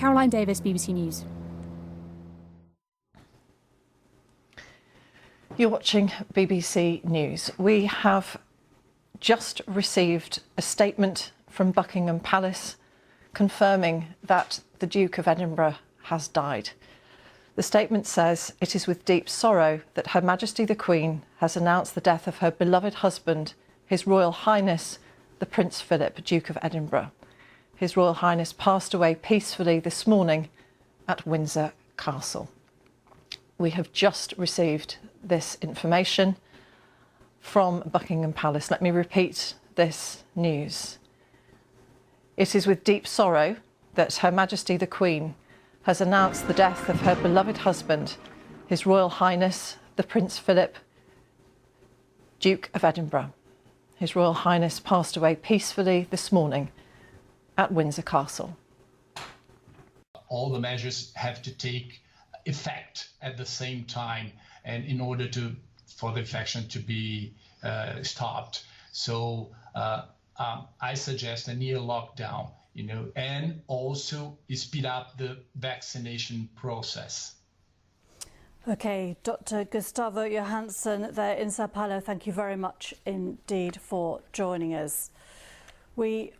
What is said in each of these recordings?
Caroline Davis, BBC News. You're watching BBC News. We have just received a statement from Buckingham Palace confirming that the Duke of Edinburgh has died. The statement says, "It is with deep sorrow that Her Majesty the Queen has announced the death of her beloved husband, His Royal Highness the Prince Phillip, Duke of Edinburgh. His Royal Highness passed away peacefully this morning at Windsor Castle." We have just received this information from Buckingham Palace. Let me repeat this news. "It is with deep sorrow that Her Majesty the Queen has announced the death of her beloved husband, His Royal Highness the Prince Phillip, Duke of Edinburgh. His Royal Highness passed away peacefully this morning at Windsor Castle." All the measures have to take effect at the same time, and in order for the infection to be stopped. So I suggest a near lockdown, and also speed up the vaccination process. Okay, Dr. Gustavo Johansson there in Sao Paulo, thank you very much indeed for joining us. We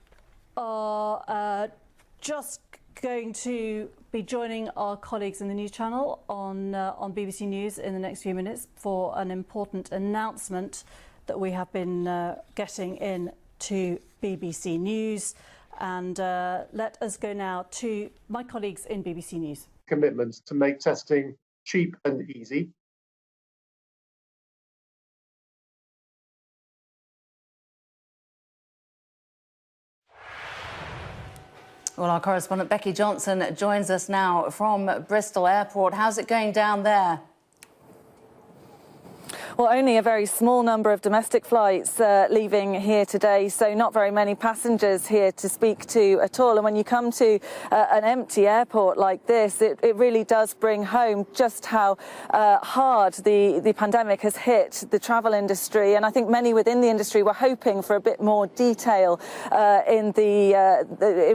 are just going to be joining our colleagues in the news channel on BBC News in the next few minutes for an important announcement that we have been getting in to BBC News. And let us go now to my colleagues in BBC News. Commitments to make testing cheap and easy. Well, our correspondent Becky Johnson joins us now from Bristol Airport. How's it going down there? Well, only a very small number of domestic flights leaving here today, so not very many passengers here to speak to at all. And when you come to an empty airport like this, it really does bring home just how hard the pandemic has hit the travel industry. And I think many within the industry were hoping for a bit more detail in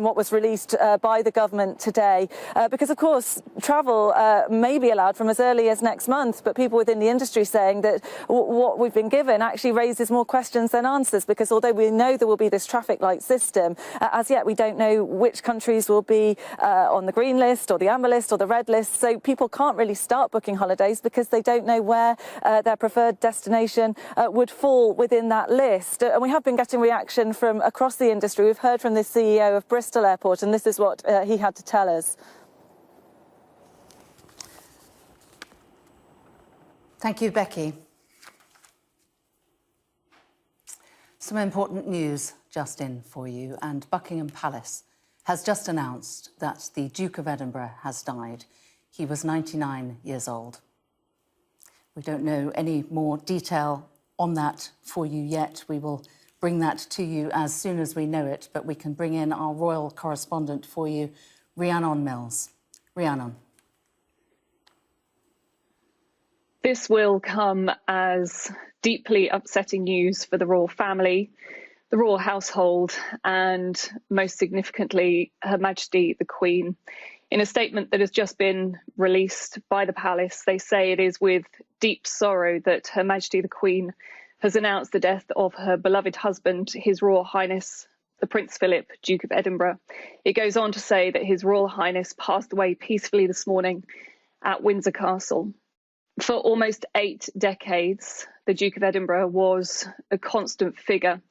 what was released by the government today. Because, of course, travel may be allowed from as early as next month, but people within the industry saying that what we've been given actually raises more questions than answers, because although we know there will be this traffic light system, as yet we don't know which countries will be on the green list or the amber list or the red list. So people can't really start booking holidays because they don't know where their preferred destination would fall within that list. And we have been getting reaction from across the industry. We've heard from the CEO of Bristol Airport, and this is what he had to tell us. Thank you, Becky. Some important news just in for you, and Buckingham Palace has just announced that the Duke of Edinburgh has died. He was 99 years old. We don't know any more detail on that for you yet. We will bring that to you as soon as we know it, but we can bring in our royal correspondent for you, Rhiannon Mills. Rhiannon. This will come as deeply upsetting news for the royal family, the royal household, and most significantly, Her Majesty the Queen. In a statement that has just been released by the palace, they say it is with deep sorrow that Her Majesty the Queen has announced the death of her beloved husband, His Royal Highness the Prince Phillip, Duke of Edinburgh. It goes on to say that His Royal Highness passed away peacefully this morning at Windsor Castle. For almost 8 decades, the Duke of Edinburgh was a constant figure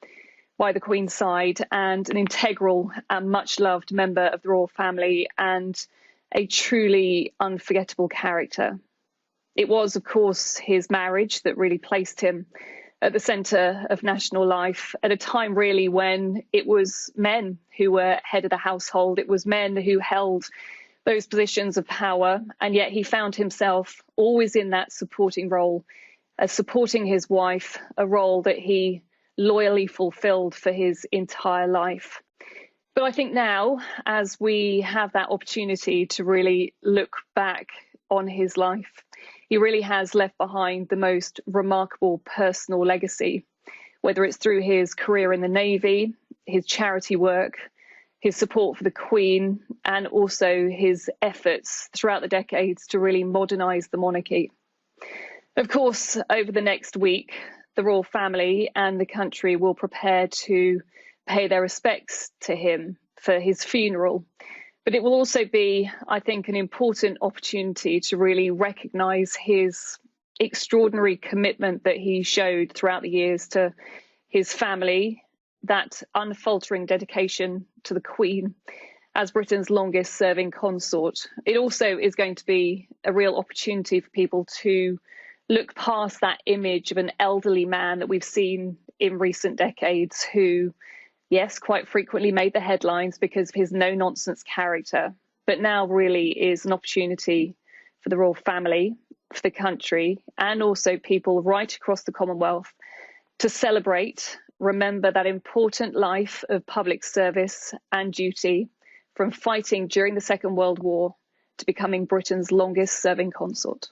by the Queen's side and an integral and much-loved member of the royal family and a truly unforgettable character. It was, of course, his marriage that really placed him at the centre of national life at a time really when it was men who were head of the household. It was men who held those positions of power, and yet he found himself always in that supporting role, supporting his wife, a role that he loyally fulfilled for his entire life. But I think now, as we have that opportunity to really look back on his life, he really has left behind the most remarkable personal legacy, whether it's through his career in the Navy, his charity work, his support for the Queen, and also his efforts throughout the decades to really modernise the monarchy. Of course, over the next week, the royal family and the country will prepare to pay their respects to him for his funeral. But it will also be, I think, an important opportunity to really recognise his extraordinary commitment that he showed throughout the years to his family, that unfaltering dedication to the Queen as Britain's longest serving consort. It also is going to be a real opportunity for people to look past that image of an elderly man that we've seen in recent decades who, yes, quite frequently made the headlines because of his no-nonsense character, but now really is an opportunity for the royal family, for the country, and also people right across the Commonwealth to celebrate, remember that important life of public service and duty, from fighting during the Second World War to becoming Britain's longest serving consort.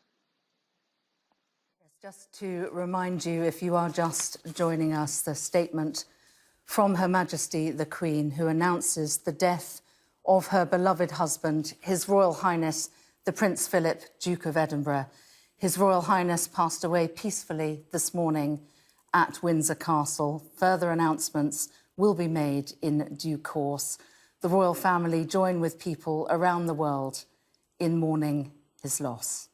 Just to remind you, if you are just joining us, the statement from Her Majesty the Queen, who announces the death of her beloved husband, His Royal Highness the Prince Philip, Duke of Edinburgh. His Royal Highness passed away peacefully this morning at Windsor Castle. Further announcements will be made in due course. The royal family join with people around the world in mourning his loss.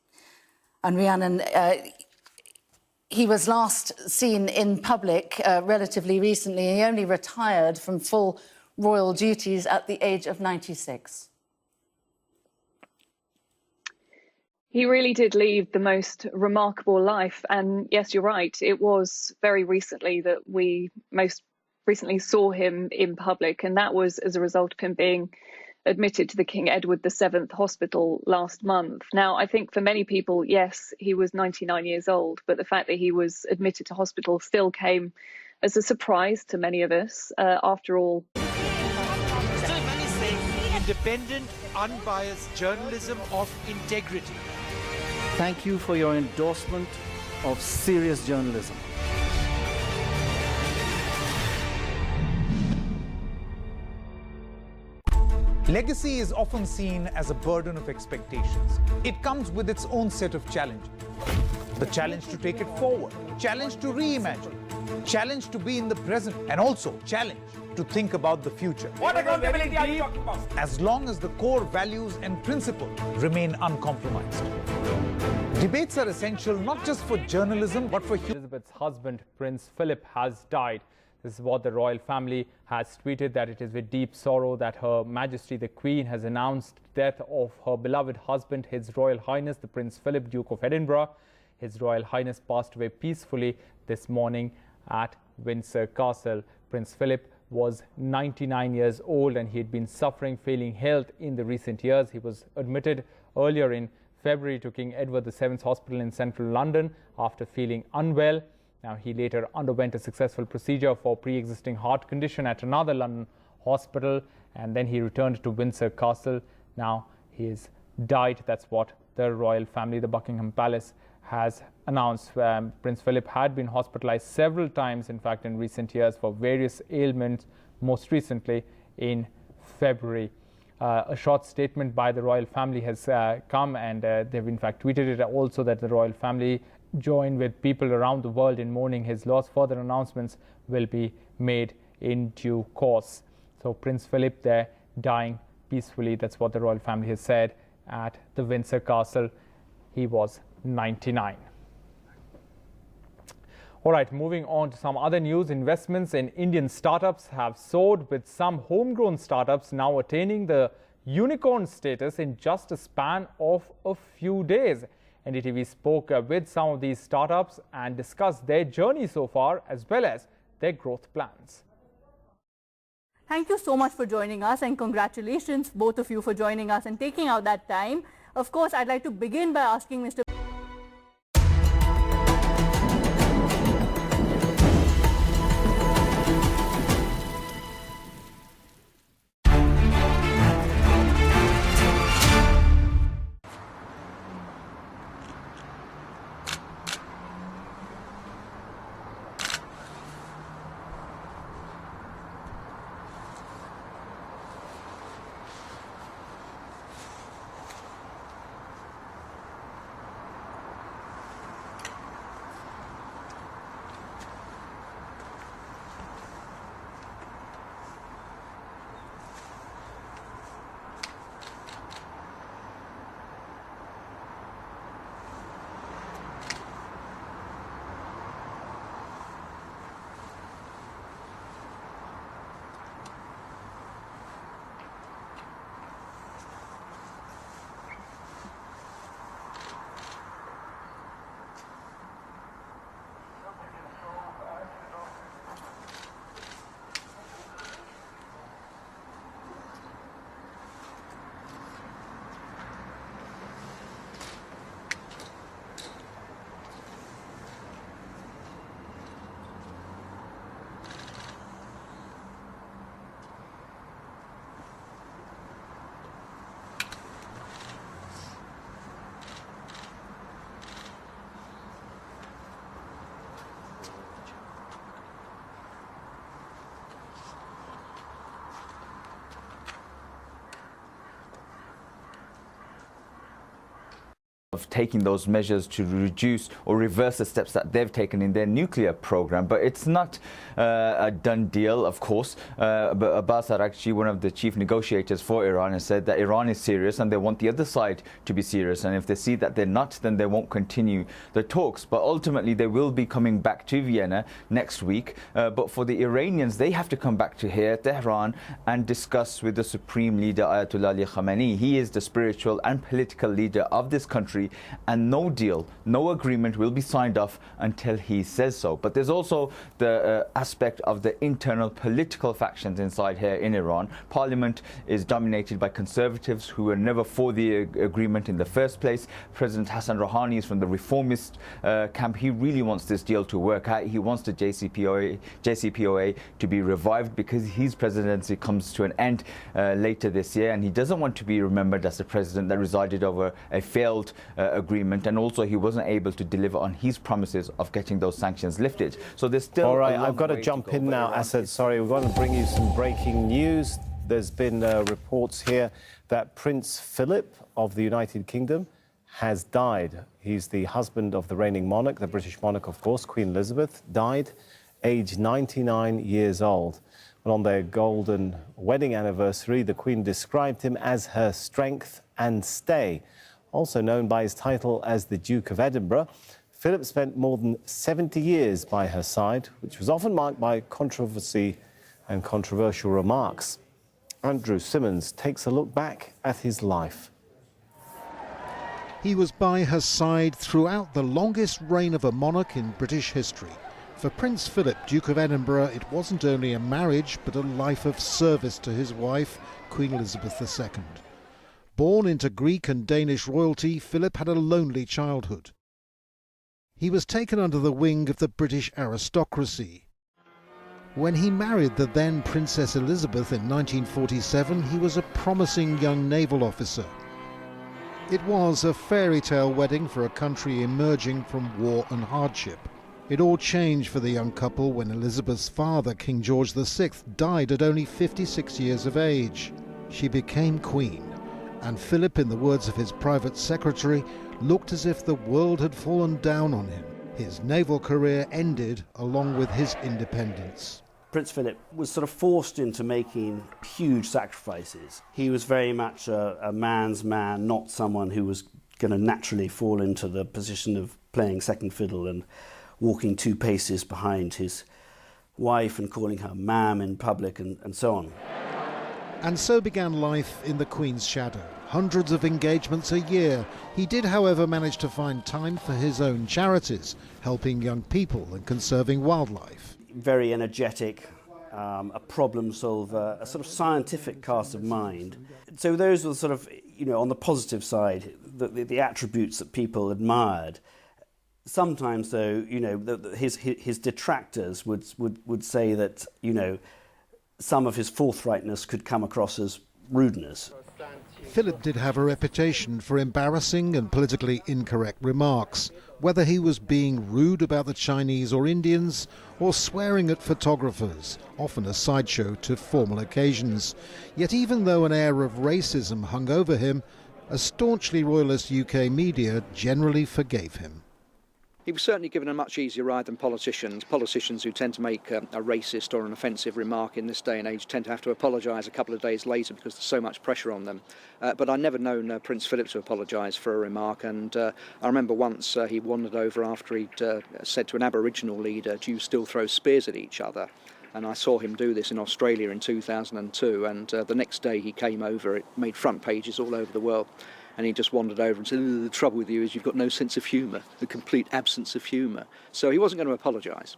And Rhiannon, he was last seen in public relatively recently. He only retired from full royal duties at the age of 96. He really did lead the most remarkable life. And yes, you're right. It was very recently that we most recently saw him in public. And that was as a result of him being admitted to the King Edward VII Hospital last month. Now, I think for many people, yes, he was 99 years old, but the fact that he was admitted to hospital still came as a surprise to many of us. After all, still many say independent, unbiased journalism of integrity. Thank you for your endorsement of serious journalism. Legacy is often seen as a burden of expectations. It comes with its own set of challenges. The challenge to take it forward, challenge to reimagine, challenge to be in the present, and also challenge to think about the future. What accountability are you talking about? As long as the core values and principles remain uncompromised. Debates are essential not just for journalism, but for Elizabeth's husband, Prince Philip, has died. This is what the royal family has tweeted, that it is with deep sorrow that Her Majesty the Queen has announced the death of her beloved husband, His Royal Highness the Prince Philip, Duke of Edinburgh. His Royal Highness passed away peacefully this morning at Windsor Castle. Prince Philip was 99 years old and he had been suffering failing health in the recent years. He was admitted earlier in February to King Edward VII's Hospital in central London after feeling unwell. Now, he later underwent a successful procedure for pre-existing heart condition at another London hospital, and then he returned to Windsor Castle. Now, he has died. That's what the royal family, the Buckingham Palace, has announced. Prince Philip had been hospitalized several times, in fact, in recent years for various ailments, most recently in February. A short statement by the royal family has come, and they've in fact tweeted it also, that the royal family join with people around the world in mourning his loss. Further announcements will be made in due course. So Prince Philip there dying peacefully, that's what the royal family has said, at the Windsor Castle. He was 99. All right, moving on to some other news. Investments in Indian startups have soared, with some homegrown startups now attaining the unicorn status in just a span of a few days. NDTV spoke with some of these startups and discussed their journey so far, as well as their growth plans. Thank you so much for joining us, and congratulations both of you for joining us and taking out that time. Of course, I'd like to begin by asking Mr. of taking those measures to reduce or reverse the steps that they've taken in their nuclear program. But it's not a done deal, of course. But Abbas Araghchi, one of the chief negotiators for Iran, has said that Iran is serious and they want the other side to be serious. And if they see that they're not, then they won't continue the talks. But ultimately, they will be coming back to Vienna next week. But for the Iranians, they have to come back to here, Tehran, and discuss with the supreme leader, Ayatollah Ali Khamenei. He is the spiritual and political leader of this country, and no deal, no agreement will be signed off until he says so. But there's also the aspect of the internal political factions inside here in Iran. Parliament is dominated by conservatives who were never for the agreement in the first place. President Hassan Rouhani is from the reformist camp. He really wants this deal to work out. He wants the JCPOA to be revived because his presidency comes to an end later this year, and he doesn't want to be remembered as the president that resided over a failed agreement, and also he wasn't able to deliver on his promises of getting those sanctions lifted. So there's still all right. I've got to jump in now, Asad. Sorry, we're going to bring you some breaking news. There's been reports here that Prince Phillip of the United Kingdom has died. He's the husband of the reigning monarch, the British monarch, of course, Queen Elizabeth, died aged 99 years old. And on their golden wedding anniversary, the Queen described him as her strength and stay. Also known by his title as the Duke of Edinburgh, Philip spent more than 70 years by her side, which was often marked by controversy and controversial remarks. Andrew Simmons takes a look back at his life. He was by her side throughout the longest reign of a monarch in British history. For Prince Philip, Duke of Edinburgh, it wasn't only a marriage, but a life of service to his wife, Queen Elizabeth II. Born into Greek and Danish royalty, Philip had a lonely childhood. He was taken under the wing of the British aristocracy. When he married the then Princess Elizabeth in 1947, he was a promising young naval officer. It was a fairy tale wedding for a country emerging from war and hardship. It all changed for the young couple when Elizabeth's father, King George VI, died at only 56 years of age. She became queen, and Philip, in the words of his private secretary, looked as if the world had fallen down on him. His naval career ended along with his independence. Prince Philip was sort of forced into making huge sacrifices. He was very much a man's man, not someone who was going to naturally fall into the position of playing second fiddle and walking 2 paces behind his wife and calling her ma'am in public and so on. And so began life in the Queen's shadow. Hundreds of engagements a year. He did, however, manage to find time for his own charities, helping young people and conserving wildlife. Very energetic, a problem solver, a sort of scientific cast of mind. So those were sort of, on the positive side, the attributes that people admired. Sometimes, though, his detractors would say that, some of his forthrightness could come across as rudeness. Philip did have a reputation for embarrassing and politically incorrect remarks, whether he was being rude about the Chinese or Indians, or swearing at photographers, often a sideshow to formal occasions. Yet even though an air of racism hung over him, a staunchly royalist UK media generally forgave him. He was certainly given a much easier ride than politicians. Politicians who tend to make a racist or an offensive remark in this day and age tend to have to apologise a couple of days later because there's so much pressure on them. But I've never known Prince Philip to apologise for a remark, and I remember once he wandered over after he'd said to an Aboriginal leader, "Do you still throw spears at each other?" And I saw him do this in Australia in 2002, and the next day he came over. It made front pages all over the world. And he just wandered over and said, "The trouble with you is you've got no sense of humour, a complete absence of humour." So he wasn't going to apologise.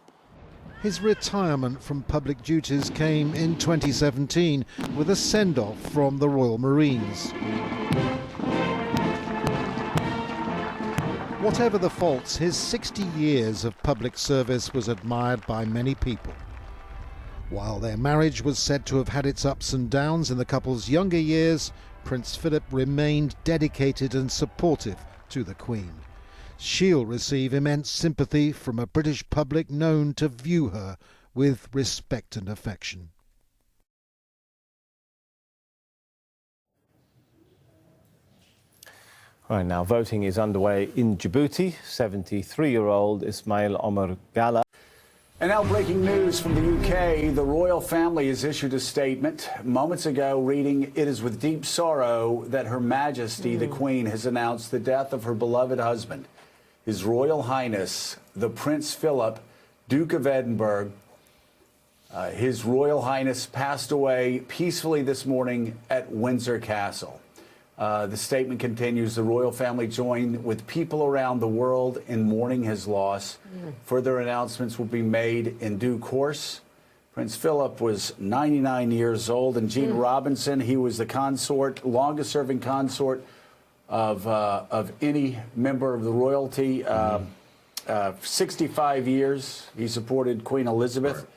His retirement from public duties came in 2017 with a send-off from the Royal Marines. Whatever the faults, his 60 years of public service was admired by many people. While their marriage was said to have had its ups and downs in the couple's younger years, Prince Philip remained dedicated and supportive to the Queen. She'll receive immense sympathy from a British public known to view her with respect and affection. Right, now voting is underway in Djibouti. 73-year-old Ismail Omar Gala. And now breaking news from the UK. The royal family has issued a statement moments ago reading, "It is with deep sorrow that Her Majesty the Queen has announced the death of her beloved husband, His Royal Highness the Prince Phillip, Duke of Edinburgh. His Royal Highness passed away peacefully this morning at Windsor Castle." The statement continues, "The royal family joined with people around the world in mourning his loss. Further announcements will be made in due course." Prince Philip was 99 years old, and Jean Robinson, he was the consort, longest-serving consort of any member of the royalty. 65 years. He supported Queen Elizabeth.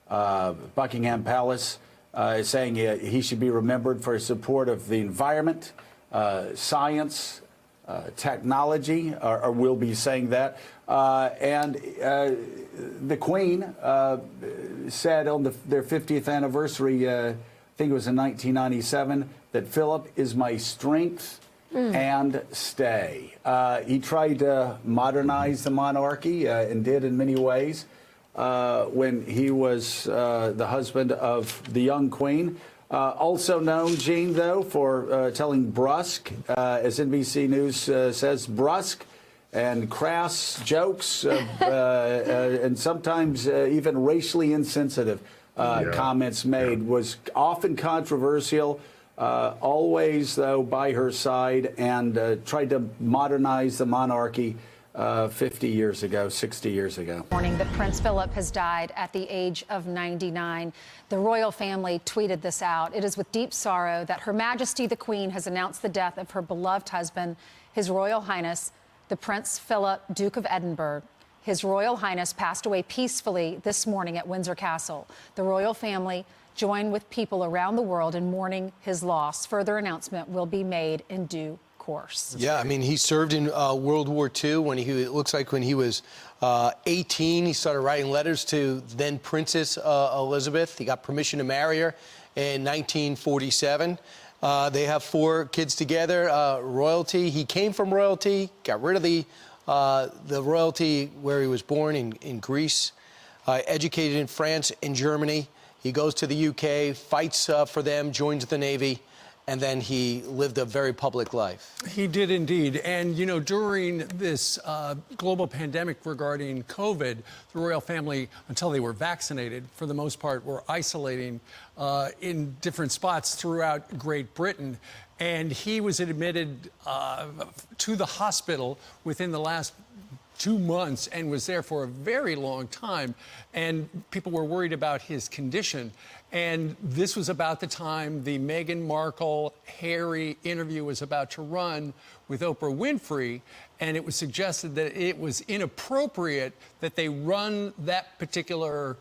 Buckingham Palace is saying he should be remembered for his support of the environment, science, technology, or will be saying that. And the Queen said on their 50th anniversary, I think it was in 1997, that Philip is my strength and stay. He tried to modernize the monarchy and did in many ways. When he was the husband of the young Queen. Also known, Jean, though, for telling brusque, as NBC News says, brusque and crass jokes and sometimes even racially insensitive comments made. Was often controversial, always, though, by her side, and tried to modernize the monarchy 50 years ago, 60 years ago. Morning that Prince Philip has died at the age of 99. The royal family tweeted this out. "It is with deep sorrow that Her Majesty the Queen has announced the death of her beloved husband, His Royal Highness, the Prince Philip, Duke of Edinburgh. His Royal Highness passed away peacefully this morning at Windsor Castle. The royal family joined with people around the world in mourning his loss. Further announcement will be made in due course." Yeah, I mean, he served in World War II. It looks like when he was 18, he started writing letters to then Princess Elizabeth. He got permission to marry her in 1947. They have 4 kids together. Royalty. He came from royalty, got rid of the royalty where he was born in Greece, educated in France and Germany. He goes to the UK, fights for them, joins the Navy. And then he lived a very public life. He did indeed. And, you know, during this global pandemic regarding COVID, the royal family, until they were vaccinated, for the most part, were isolating in different spots throughout Great Britain. And he was admitted to the hospital within the last 2 months and was there for a very long time. And people were worried about his condition. And this was about the time the Meghan Markle-Harry interview was about to run with Oprah Winfrey. And it was suggested that it was inappropriate that they run that particular,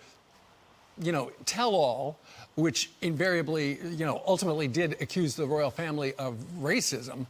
tell-all, which invariably, ultimately did accuse the royal family of racism.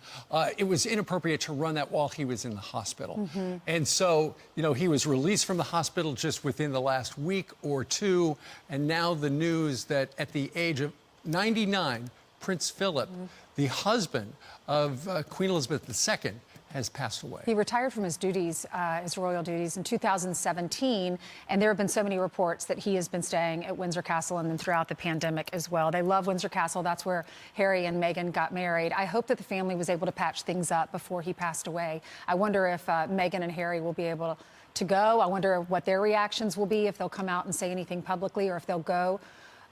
It was inappropriate to run that while he was in the hospital. And so, he was released from the hospital just within the last week or two. And now the news that at the age of 99, Prince Philip, the husband of Queen Elizabeth II, has passed away. He retired from his duties, his royal duties, in 2017, and there have been so many reports that he has been staying at Windsor Castle and then throughout the pandemic as well. They love Windsor Castle. That's where Harry and Meghan got married. I hope that the family was able to patch things up before he passed away. I wonder if Meghan and Harry will be able to go. I wonder what their reactions will be, if they'll come out and say anything publicly, or if they'll go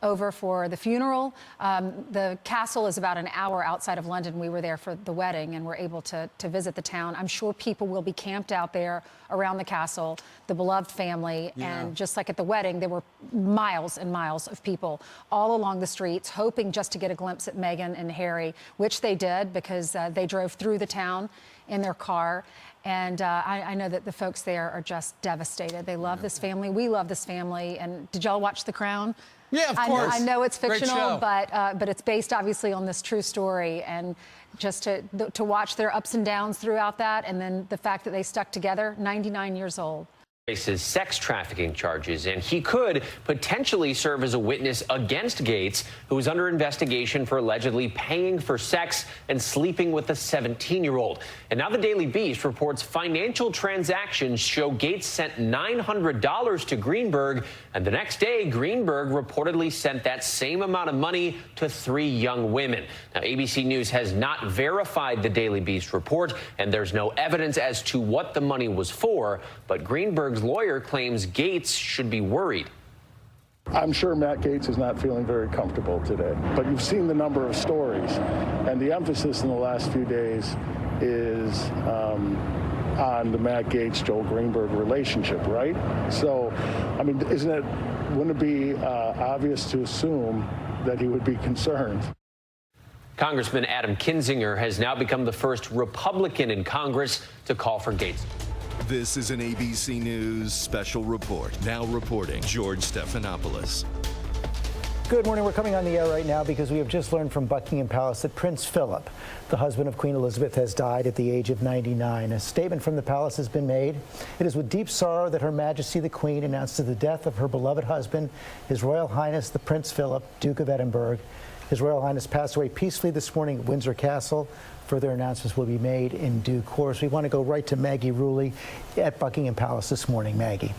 over for the funeral. The castle is about an hour outside of London. We were there for the wedding and were able to visit the town. I'm sure people will be camped out there around the castle, the beloved family. Yeah. And just like at the wedding, there were miles and miles of people all along the streets, hoping just to get a glimpse at Meghan and Harry, which they did because they drove through the town in their car. And I know that the folks there are just devastated. They love this family. We love this family. And did y'all watch The Crown? Yeah, of course. I know it's fictional, but it's based obviously on this true story, and just to watch their ups and downs throughout that, and then the fact that they stuck together, 99 years old. faces sex trafficking charges, and he could potentially serve as a witness against Gates, who is under investigation for allegedly paying for sex and sleeping with a 17-year-old. And now the Daily Beast reports financial transactions show Gates sent $900 to Greenberg, and the next day Greenberg reportedly sent that same amount of money to 3 young women. Now, ABC News has not verified the Daily Beast report, and there's no evidence as to what the money was for, but Greenberg's lawyer claims Gates should be worried. I'm sure Matt Gaetz is not feeling very comfortable today, but you've seen the number of stories, and the emphasis in the last few days is on the Matt Gaetz-Joel Greenberg relationship, right? So, I mean, wouldn't it be obvious to assume that he would be concerned? Congressman Adam Kinzinger has now become the first Republican in Congress to call for Gaetz. This is an ABC News special report. Now reporting, George Stephanopoulos. Good morning. We're coming on the air right now because we have just learned from Buckingham Palace that Prince Philip, the husband of Queen Elizabeth, has died at the age of 99. A statement from the palace has been made. It is with deep sorrow that Her Majesty the Queen announces the death of her beloved husband, His Royal Highness the Prince Philip, Duke of Edinburgh. His Royal Highness passed away peacefully this morning at Windsor Castle. Further announcements will be made in due course. We want to go right to Maggie Rulli at Buckingham Palace this morning. Maggie.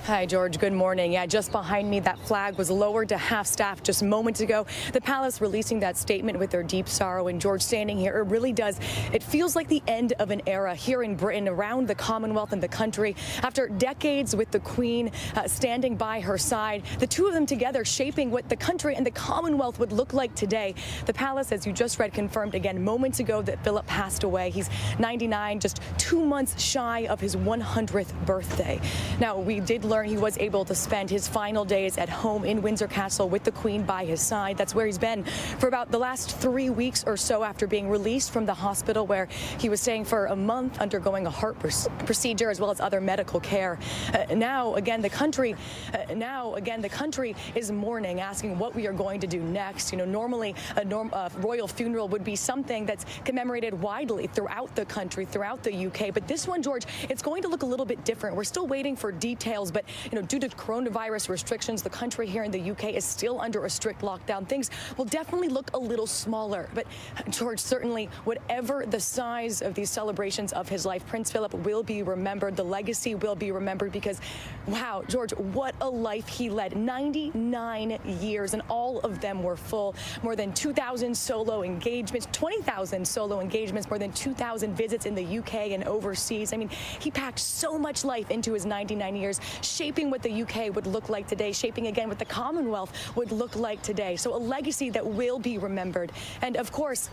Hi, George. Good morning. Yeah, just behind me, that flag was lowered to half-staff just moments ago. The palace releasing that statement with their deep sorrow. And George, standing here, it really does. It feels like the end of an era here in Britain, around the Commonwealth and the country. After decades with the Queen standing by her side, the two of them together shaping what the country and the Commonwealth would look like today. The palace, as you just read, confirmed again moments ago that Philip passed away. He's 99, just 2 months shy of his 100th birthday. Now, we did learn he was able to spend his final days at home in Windsor Castle with the Queen by his side. That's where he's been for about the last 3 weeks or so after being released from the hospital, where he was staying for a month undergoing a heart procedure as well as other medical care. Now again the country is mourning, asking what we are going to do next. You know, normally a royal funeral would be something that's commemorated widely throughout the country, throughout the UK, but this one, George, it's going to look a little bit different. We're still waiting for details, but you know, due to coronavirus restrictions, the country here in the UK is still under a strict lockdown. Things will definitely look a little smaller. But, George, certainly, whatever the size of these celebrations of his life, Prince Philip will be remembered. The legacy will be remembered because, wow, George, what a life he led. 99 years, and all of them were full. More than 2,000 solo engagements, 20,000 solo engagements, more than 2,000 visits in the UK and overseas. I mean, he packed so much life into his 99 years, shaping what the UK would look like today, shaping again what the Commonwealth would look like today. So a legacy that will be remembered. And of course,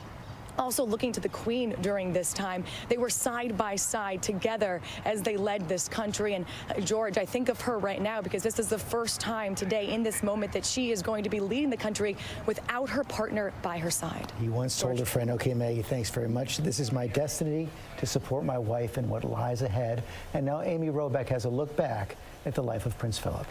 also looking to the Queen during this time. They were side by side together as they led this country. And George, I think of her right now because this is the first time today in this moment that she is going to be leading the country without her partner by her side. He once told a friend, okay, Maggie, thanks very much. This is my destiny to support my wife in what lies ahead. And now Amy Robeck has a look back at the life of Prince Philip.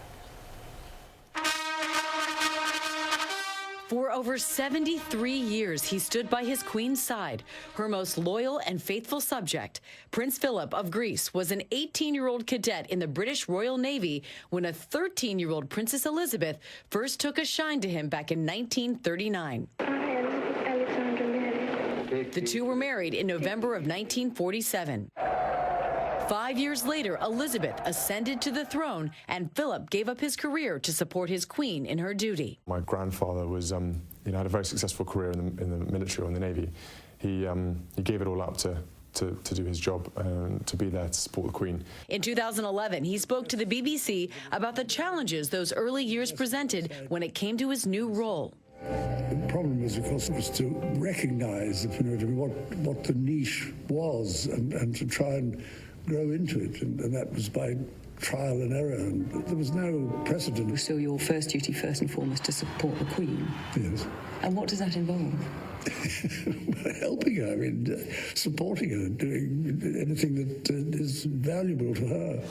For over 73 years, he stood by his queen's side, her most loyal and faithful subject. Prince Philip of Greece was an 18-year-old cadet in the British Royal Navy when a 13-year-old Princess Elizabeth first took a shine to him back in 1939. The two were married in November of 1947. 5 years later, Elizabeth ascended to the throne, and Philip gave up his career to support his queen in her duty. My grandfather was, had a very successful career in the military or in the Navy. He gave it all up to do his job and to be there to support the Queen. In 2011, he spoke to the BBC about the challenges those early years presented when it came to his new role. The problem was, of course, to recognise what the niche was and to try and grow into it, and that was by trial and error, and there was no precedent. So your first duty, first and foremost, to support the Queen? Yes. And what does that involve? Helping her, supporting her, doing anything that is valuable to her.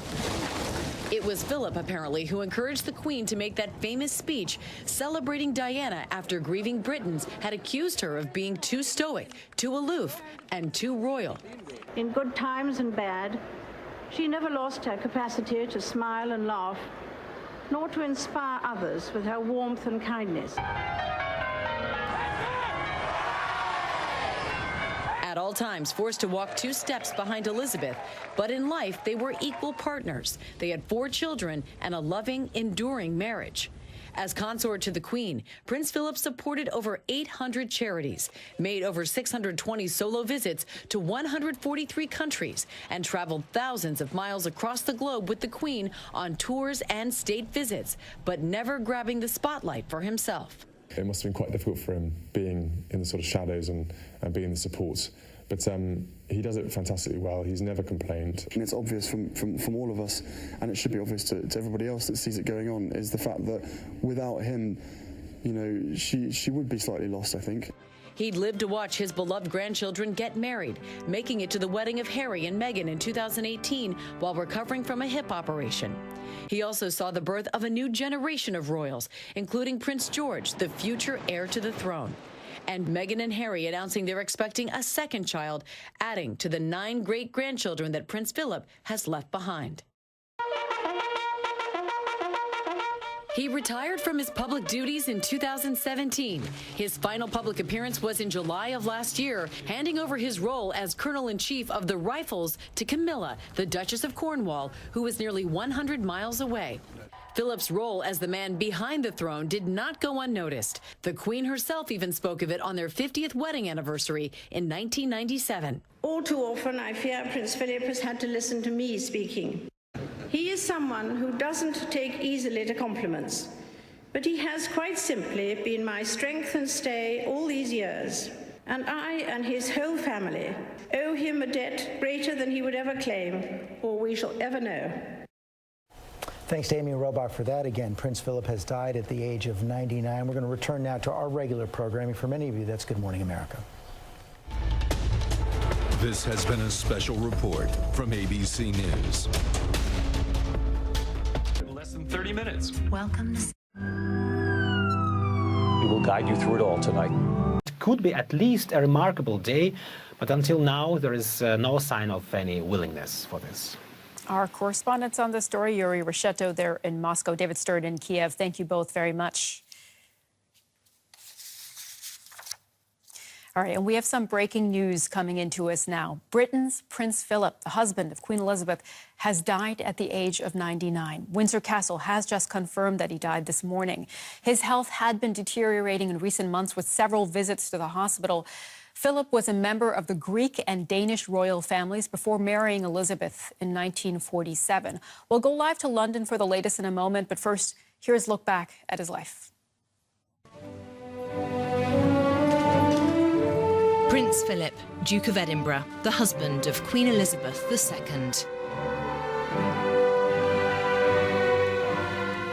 It was Philip, apparently, who encouraged the Queen to make that famous speech celebrating Diana after grieving Britons had accused her of being too stoic, too aloof, and too royal. In good times and bad, She never lost her capacity to smile and laugh, nor to inspire others with her warmth and kindness. At all times forced to walk 2 steps behind Elizabeth, but in life they were equal partners. They had 4 children and a loving, enduring marriage. As consort to the Queen, Prince Philip supported over 800 charities, made over 620 solo visits to 143 countries, and traveled thousands of miles across the globe with the Queen on tours and state visits, but never grabbing the spotlight for himself. It must have been quite difficult for him being in the sort of shadows and being the support. But he does it fantastically well. He's never complained. And it's obvious from all of us, and it should be obvious to everybody else that sees it going on, is the fact that without him, you know, she would be slightly lost, I think. He'd lived to watch his beloved grandchildren get married, making it to the wedding of Harry and Meghan in 2018 while recovering from a hip operation. He also saw the birth of a new generation of royals, including Prince George, the future heir to the throne. And Meghan and Harry announcing they're expecting a second child, adding to the 9 great-grandchildren that Prince Philip has left behind. He retired from his public duties in 2017. His final public appearance was in July of last year, handing over his role as Colonel-in-Chief of the Rifles to Camilla, the Duchess of Cornwall, who was nearly 100 miles away. Philip's role as the man behind the throne did not go unnoticed. The Queen herself even spoke of it on their 50th wedding anniversary in 1997. All too often, I fear Prince Philip has had to listen to me speaking. He is someone who doesn't take easily to compliments, but he has quite simply been my strength and stay all these years. And I and his whole family owe him a debt greater than he would ever claim or we shall ever know. Thanks to Amy Robach for that. Again, Prince Philip has died at the age of 99. We're going to return now to our regular programming. For many of you, that's Good Morning America. This has been a special report from ABC News. Less than 30 minutes. Welcome. We will guide you through it all tonight. It could be at least a remarkable day, but until now there is no sign of any willingness for this. Our correspondents on the story, Yuri Reshetto there in Moscow, David Stern in Kiev. Thank you both very much. All right, and we have some breaking news coming into us now. Britain's Prince Philip, the husband of Queen Elizabeth, has died at the age of 99. Windsor Castle has just confirmed that he died this morning. His health had been deteriorating in recent months with several visits to the hospital. Philip was a member of the Greek and Danish royal families before marrying Elizabeth in 1947. We'll go live to London for the latest in a moment, but first, here's a look back at his life. Prince Philip, Duke of Edinburgh, the husband of Queen Elizabeth II.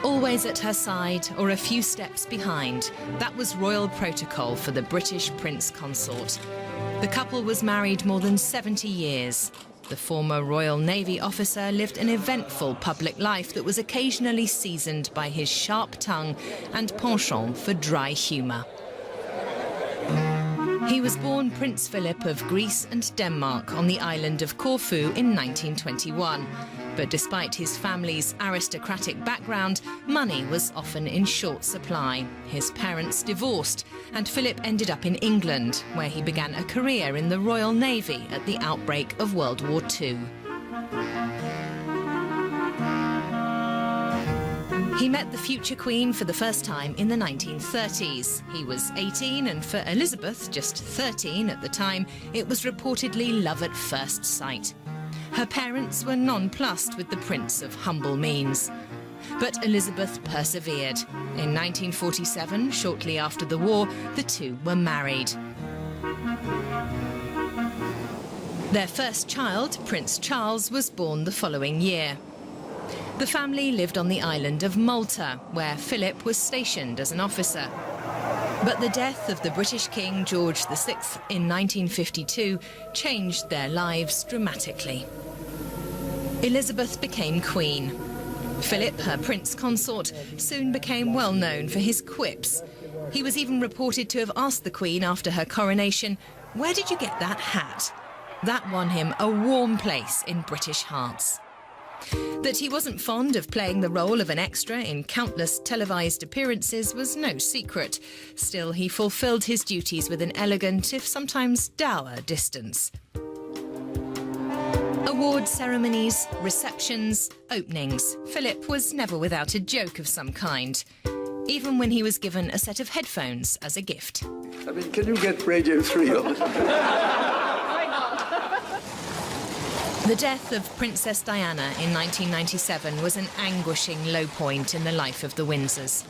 Always at her side or a few steps behind, that was royal protocol for the British Prince Consort. The couple was married more than 70 years. The former Royal Navy officer lived an eventful public life that was occasionally seasoned by his sharp tongue and penchant for dry humour. He was born Prince Philip of Greece and Denmark on the island of Corfu in 1921. But despite his family's aristocratic background, money was often in short supply. His parents divorced, and Philip ended up in England, where he began a career in the Royal Navy at the outbreak of World War II. He met the future Queen for the first time in the 1930s. He was 18, and for Elizabeth, just 13 at the time, it was reportedly love at first sight. Her parents were nonplussed with the prince of humble means. But Elizabeth persevered. In 1947, shortly after the war, the two were married. Their first child, Prince Charles, was born the following year. The family lived on the island of Malta, where Philip was stationed as an officer. But the death of the British King George VI in 1952 changed their lives dramatically. Elizabeth became queen. Philip, her prince consort, soon became well known for his quips. He was even reported to have asked the Queen after her coronation, "Where did you get that hat?" That won him a warm place in British hearts. That he wasn't fond of playing the role of an extra in countless televised appearances was no secret. Still, he fulfilled his duties with an elegant, if sometimes dour, distance. Award ceremonies, receptions, openings. Philip was never without a joke of some kind, even when he was given a set of headphones as a gift. I mean, can you get Radio 3 on? The death of Princess Diana in 1997 was an anguishing low point in the life of the Windsors.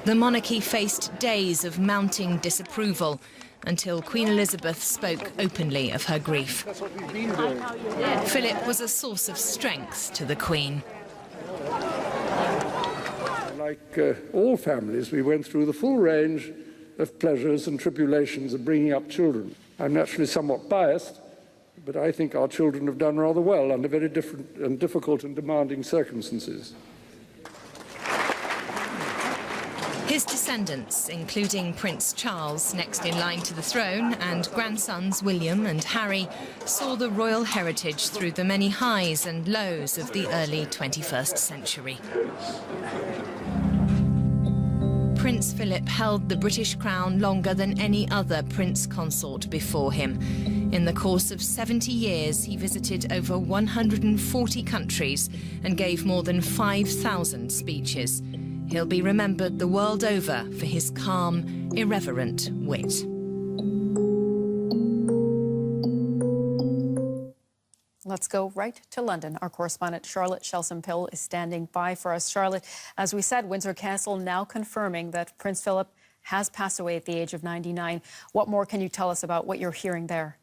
The monarchy faced days of mounting disapproval until Queen Elizabeth spoke openly of her grief. Philip was a source of strength to the Queen. Like all families, we went through the full range of pleasures and tribulations of bringing up children. I'm naturally somewhat biased, but I think our children have done rather well under very different and difficult and demanding circumstances. His descendants, including Prince Charles, next in line to the throne, and grandsons William and Harry, saw the royal heritage through the many highs and lows of the early 21st century. Prince Philip held the British crown longer than any other prince consort before him. In the course of 70 years, he visited over 140 countries and gave more than 5,000 speeches. He'll be remembered the world over for his calm, irreverent wit. Let's go right to London. Our correspondent Charlotte Shelson-Pill is standing by for us. Charlotte, as we said, Windsor Castle now confirming that Prince Philip has passed away at the age of 99. What more can you tell us about what you're hearing there?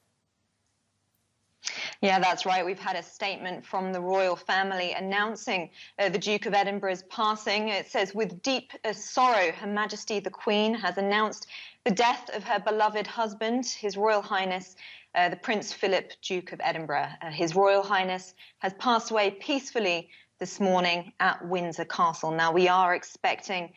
Yeah, that's right. We've had a statement from the royal family announcing the Duke of Edinburgh's passing. It says, with deep sorrow, Her Majesty the Queen has announced the death of her beloved husband, His Royal Highness, the Prince Philip, Duke of Edinburgh. His Royal Highness has passed away peacefully this morning at Windsor Castle. Now, we are expecting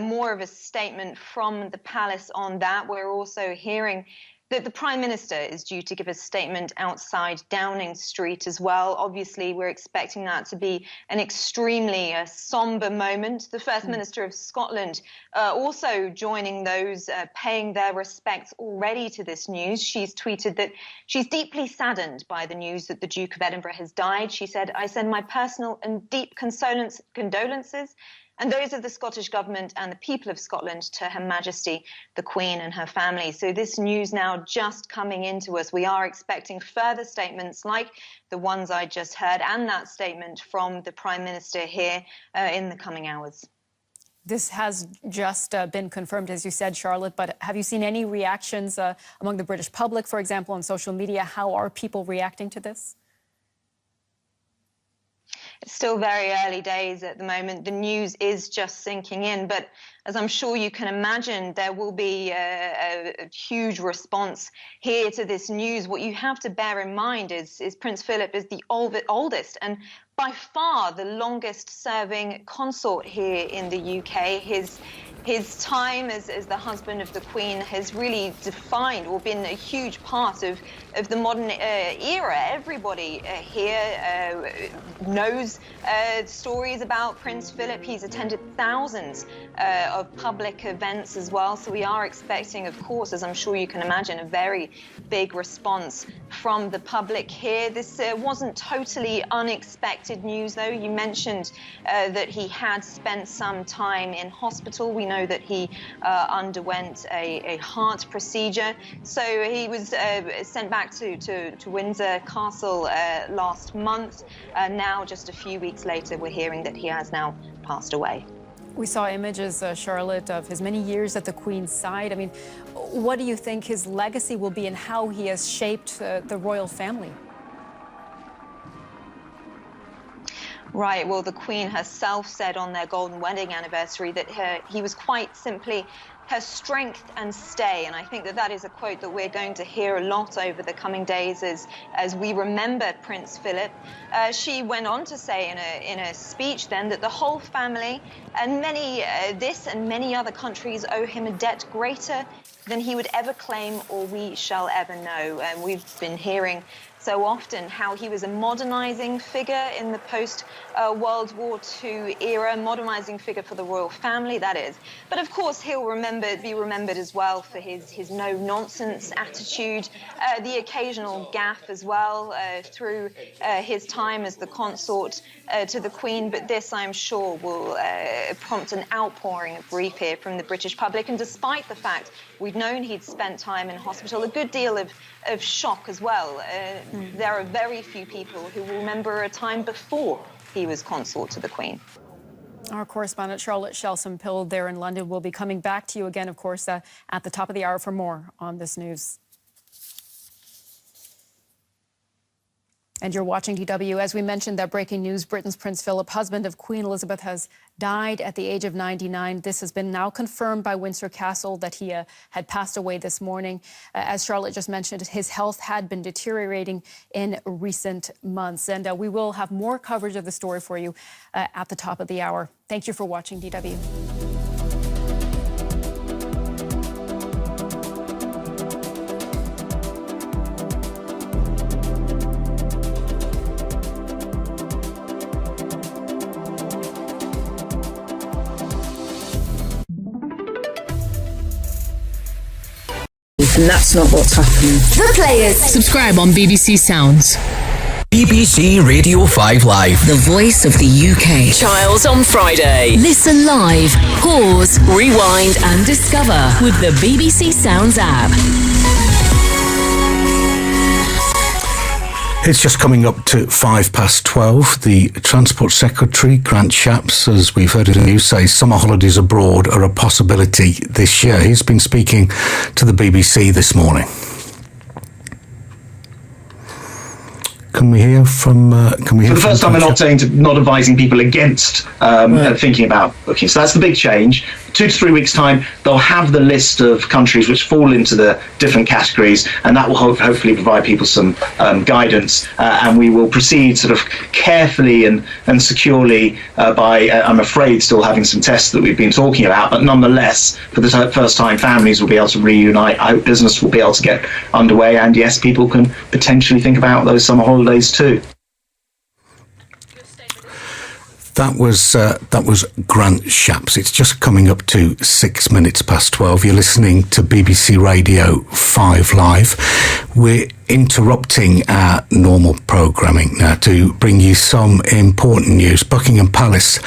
more of a statement from the palace on that. We're also hearing that the Prime Minister is due to give a statement outside Downing Street as well. Obviously, we're expecting that to be an extremely sombre moment. The First Minister of Scotland also joining those paying their respects already to this news. She's tweeted that she's deeply saddened by the news that the Duke of Edinburgh has died. She said, "I send my personal and deep condolences and those of the Scottish Government and the people of Scotland to Her Majesty, the Queen and her family." So this news now just coming into us. We are expecting further statements like the ones I just heard and that statement from the Prime Minister here in the coming hours. This has just been confirmed, as you said, Charlotte, but have you seen any reactions among the British public, for example, on social media? How are people reacting to this? It's still very early days at the moment. The news is just sinking in, but as I'm sure you can imagine, there will be a huge response here to this news. What you have to bear in mind is Prince Philip is the oldest and by far the longest serving consort here in the UK. His time as the husband of the Queen has really defined or been a huge part of the modern era. Everybody here knows stories about Prince Philip. He's attended thousands of public events as well. So we are expecting, of course, as I'm sure you can imagine, a very big response from the public here. This wasn't totally unexpected news, though. You mentioned that he had spent some time in hospital. We know that he underwent a heart procedure. So he was sent back to Windsor Castle last month. Now, just a few weeks later, we're hearing that he has now passed away. We saw images, Charlotte, of his many years at the Queen's side. I mean, what do you think his legacy will be and how he has shaped the royal family? Right. Well, the Queen herself said on their golden wedding anniversary that he was quite simply her strength and stay. And I think that is a quote that we're going to hear a lot over the coming days as we remember Prince Philip. She went on to say in a speech then that the whole family and this and many other countries owe him a debt greater than he would ever claim or we shall ever know. And we've been hearing so often how he was a modernising figure in the post-World War II era, modernising figure for the royal family, that is. But of course, he'll be remembered as well for his no-nonsense attitude, the occasional gaffe as well through his time as the consort to the Queen. But this, I'm sure, will prompt an outpouring of grief here from the British public. And despite the fact we've known he'd spent time in hospital, a good deal of shock as well. There are very few people who will remember a time before he was consort to the Queen. Our correspondent Charlotte Shelson-Pill there in London will be coming back to you again, of course, at the top of the hour for more on this news. And you're watching DW. As we mentioned, that breaking news, Britain's Prince Philip, husband of Queen Elizabeth, has died at the age of 99. This has been now confirmed by Windsor Castle that he had passed away this morning. As Charlotte just mentioned, his health had been deteriorating in recent months. And we will have more coverage of the story for you at the top of the hour. Thank you for watching DW. And that's not what's happening. The Players. Subscribe on BBC Sounds. BBC Radio 5 Live. The voice of the UK. Trials on Friday. Listen live, pause, rewind and discover with the BBC Sounds app. It's just coming up to 12:05. The Transport Secretary, Grant Shapps, as we've heard in the news, says summer holidays abroad are a possibility this year. He's been speaking to the BBC this morning. Can we hear from? For the first time, we're not advising people against thinking about booking. So that's the big change. 2 to 3 weeks' time, they'll have the list of countries which fall into the different categories, and that will hopefully provide people some guidance. And we will proceed sort of carefully and securely by, I'm afraid, still having some tests that we've been talking about. But nonetheless, for the first time, families will be able to reunite. I hope business will be able to get underway. And yes, people can potentially think about those summer holidays too. That was Grant Shapps. It's just coming up to 12:06. You're listening to BBC Radio 5 Live. We're interrupting our normal programming now to bring you some important news. Buckingham Palace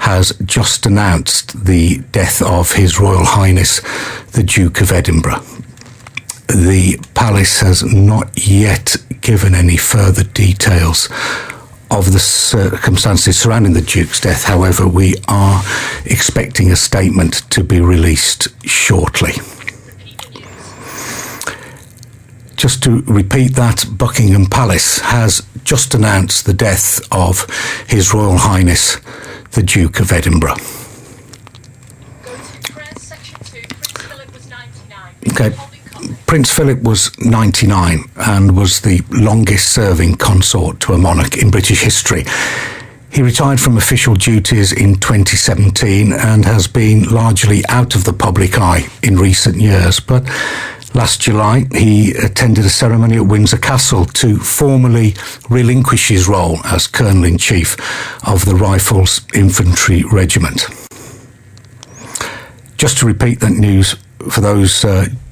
has just announced the death of His Royal Highness, the Duke of Edinburgh. The palace has not yet given any further details of the circumstances surrounding the Duke's death. However, we are expecting a statement to be released shortly. Just to repeat that, Buckingham Palace has just announced the death of His Royal Highness, the Duke of Edinburgh. Okay. Prince Philip was 99 and was the longest-serving consort to a monarch in British history. He retired from official duties in 2017 and has been largely out of the public eye in recent years. But last July, he attended a ceremony at Windsor Castle to formally relinquish his role as Colonel-in-Chief of the Rifles Infantry Regiment. Just to repeat that news for those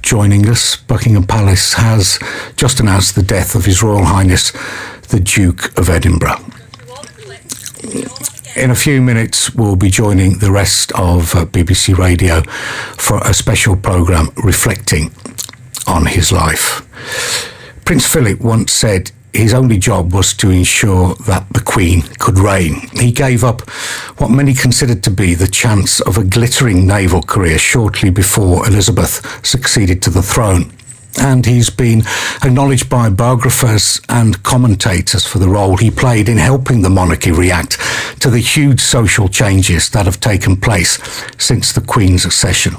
joining us, Buckingham Palace has just announced the death of His Royal Highness, the Duke of Edinburgh. In a few minutes, we'll be joining the rest of BBC Radio for a special programme reflecting on his life. Prince Philip once said his only job was to ensure that the Queen could reign. He gave up what many considered to be the chance of a glittering naval career shortly before Elizabeth succeeded to the throne. And he's been acknowledged by biographers and commentators for the role he played in helping the monarchy react to the huge social changes that have taken place since the Queen's accession.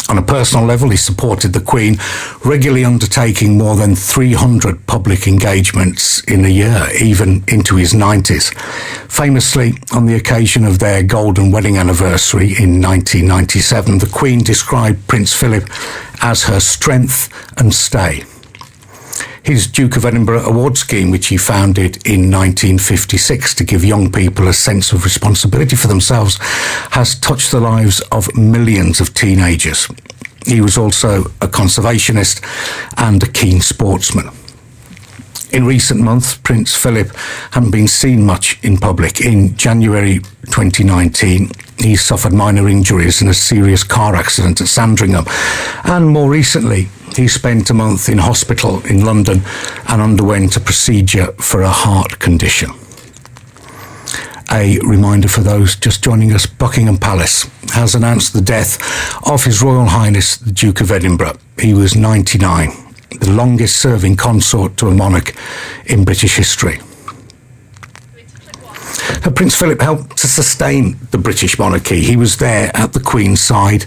On a personal level, he supported the Queen, regularly undertaking more than 300 public engagements in a year, even into his 90s. Famously, on the occasion of their golden wedding anniversary in 1997, the Queen described Prince Philip as her strength and stay. His Duke of Edinburgh award scheme, which he founded in 1956 to give young people a sense of responsibility for themselves, has touched the lives of millions of teenagers. He was also a conservationist and a keen sportsman. In recent months, Prince Philip hadn't been seen much in public. In January 2019, he suffered minor injuries in a serious car accident at Sandringham. And more recently, he spent a month in hospital in London and underwent a procedure for a heart condition. A reminder for those just joining us, Buckingham Palace has announced the death of His Royal Highness the Duke of Edinburgh. He was 99, the longest-serving consort to a monarch in British history. Prince Philip helped to sustain the British monarchy. He was there at the Queen's side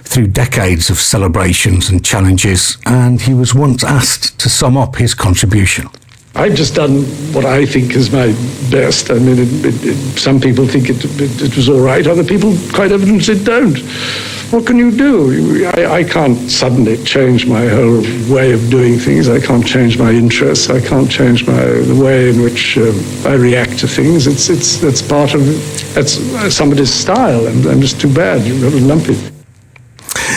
through decades of celebrations and challenges, and he was once asked to sum up his contribution. I've just done what I think is my best. I mean, some people think it was all right. Other people, quite evidently, don't. What can you do? I can't suddenly change my whole way of doing things. I can't change my interests. I can't change the way in which I react to things. That's part of somebody's style, and I'm just too bad. You're a lumpy.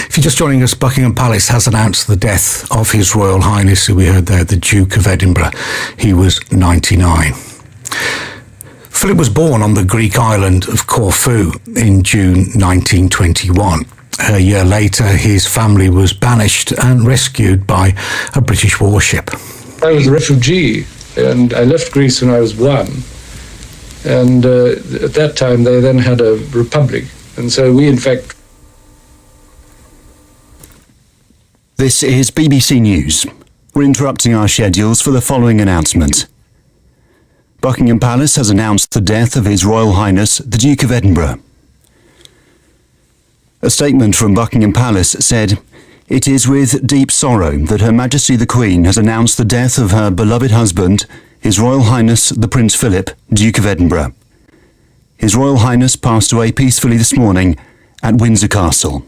If you're just joining us, Buckingham Palace has announced the death of His Royal Highness, who we heard there, the Duke of Edinburgh. He was 99. Philip was born on the Greek island of Corfu in June 1921. A year later, his family was banished and rescued by a British warship. I was a refugee, and I left Greece when I was 1. And at that time, they then had a republic. And so we, in fact... This is BBC News. We're interrupting our schedules for the following announcement. Buckingham Palace has announced the death of His Royal Highness the Duke of Edinburgh. A statement from Buckingham Palace said, "It is with deep sorrow that Her Majesty the Queen has announced the death of her beloved husband, His Royal Highness the Prince Philip, Duke of Edinburgh. His Royal Highness passed away peacefully this morning at Windsor Castle."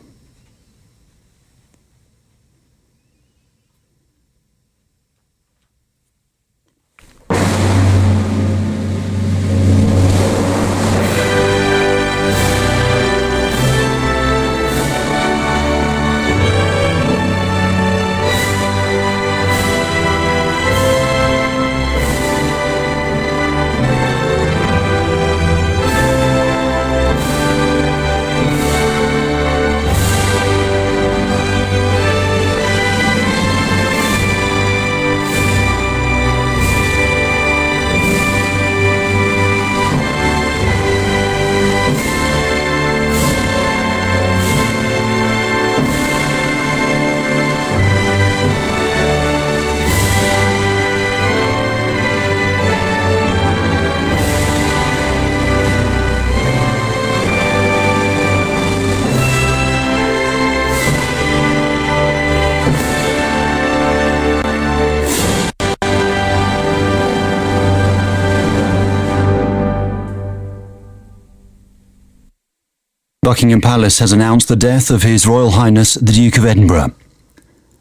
Buckingham Palace has announced the death of His Royal Highness the Duke of Edinburgh.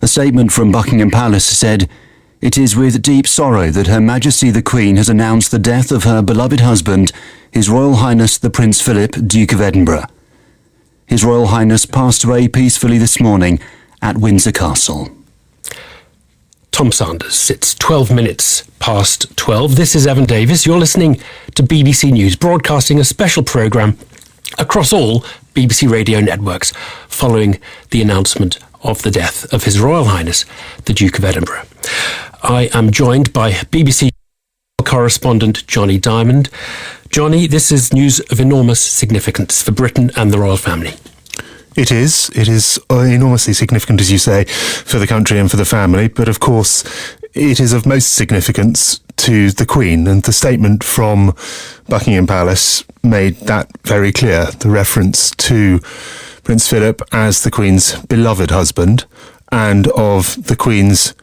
A statement from Buckingham Palace said, "It is with deep sorrow that Her Majesty the Queen has announced the death of her beloved husband, His Royal Highness the Prince Philip, Duke of Edinburgh. His Royal Highness passed away peacefully this morning at Windsor Castle." Tom Sanders, it's 12 minutes past 12. This is Evan Davis. You're listening to BBC News, broadcasting a special programme across all BBC radio networks following the announcement of the death of His Royal Highness, the Duke of Edinburgh. I am joined by BBC correspondent Johnny Diamond. Johnny, this is news of enormous significance for Britain and the royal family. It is enormously significant, as you say, for the country and for the family, but of course it is of most significance to the Queen, and the statement from Buckingham Palace made that very clear, the reference to Prince Philip as the Queen's beloved husband and of the Queen's